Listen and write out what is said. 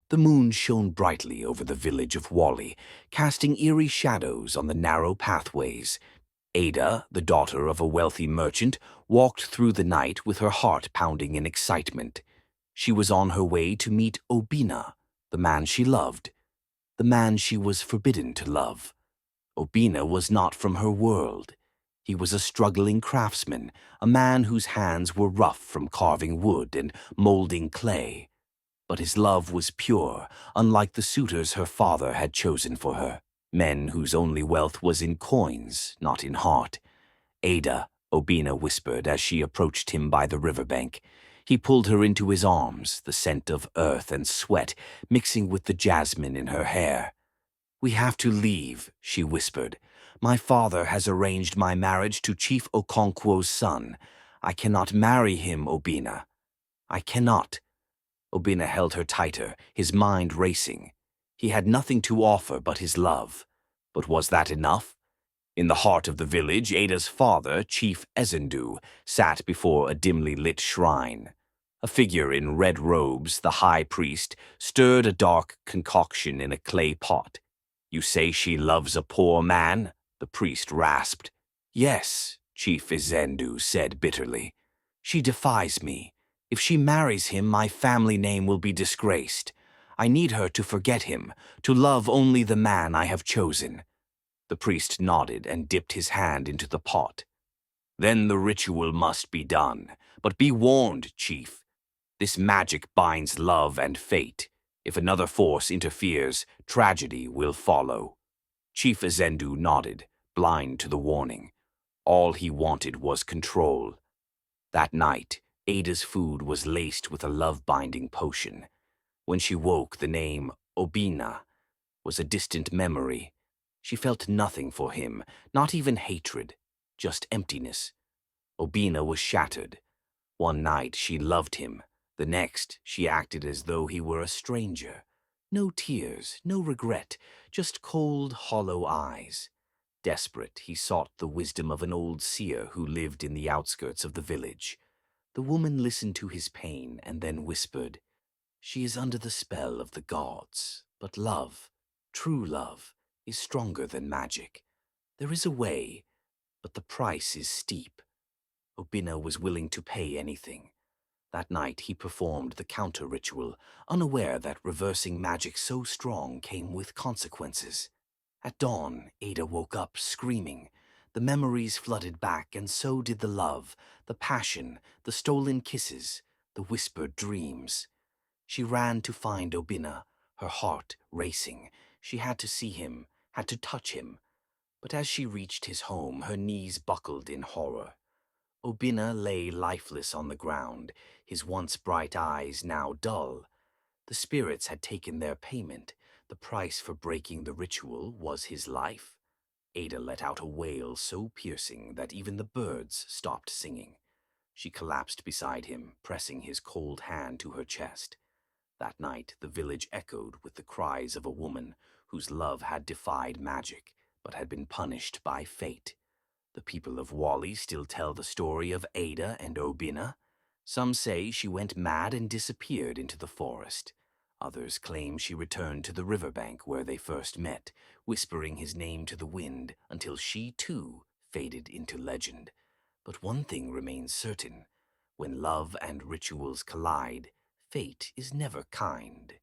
The moon shone brightly over the village of Wally, casting eerie shadows on the narrow pathways. Ada, the daughter of a wealthy merchant, walked through the night with her heart pounding in excitement. She was on her way to meet Obina, the man she loved, the man she was forbidden to love. Obina was not from her world. He was a struggling craftsman, a man whose hands were rough from carving wood and molding clay. But his love was pure, unlike the suitors her father had chosen for her, men whose only wealth was in coins, not in heart. Ada, Obina whispered as she approached him by the riverbank. He pulled her into his arms, the scent of earth and sweat mixing with the jasmine in her hair. "We have to leave," she whispered. "My father has arranged my marriage to Chief Okonkwo's son. I cannot marry him, Obina. I cannot." Obina held her tighter, his mind racing. He had nothing to offer but his love. But was that enough? In the heart of the village, Ada's father, Chief Ezendu, sat before a dimly lit shrine. A figure in red robes, the high priest, stirred a dark concoction in a clay pot. "You say she loves a poor man?" the priest rasped. "Yes," Chief Ezendu said bitterly. "She defies me. If she marries him, my family name will be disgraced. I need her to forget him, to love only the man I have chosen." The priest nodded and dipped his hand into the pot. "Then the ritual must be done. But be warned, Chief. This magic binds love and fate. If another force interferes, tragedy will follow." Chief Azendu nodded, blind to the warning. All he wanted was control. That night, Ada's food was laced with a love-binding potion. When she woke, the name Obina was a distant memory. She felt nothing for him, not even hatred, just emptiness. Obina was shattered. One night she loved him. The next she acted as though he were a stranger. No tears, no regret, just cold, hollow eyes. Desperate, he sought the wisdom of an old seer who lived in the outskirts of the village. The woman listened to his pain and then whispered, "She is under the spell of the gods, but love, true love, is stronger than magic. There is a way, but the price is steep." Obina was willing to pay anything. That night he performed the counter-ritual, unaware that reversing magic so strong came with consequences. At dawn, Ada woke up screaming. The memories flooded back, and so did the love, the passion, the stolen kisses, the whispered dreams. She ran to find Obina, her heart racing. She had to see him, had to touch him. But as she reached his home, her knees buckled in horror. Obina lay lifeless on the ground, his once bright eyes now dull. The spirits had taken their payment. The price for breaking the ritual was his life. Ada let out a wail so piercing that even the birds stopped singing. She collapsed beside him, pressing his cold hand to her chest. That night the village echoed with the cries of a woman whose love had defied magic, but had been punished by fate. The people of Wally still tell the story of Ada and Obina. Some say she went mad and disappeared into the forest. Others claim she returned to the riverbank where they first met, whispering his name to the wind until she, too, faded into legend. But one thing remains certain. When love and rituals collide, fate is never kind.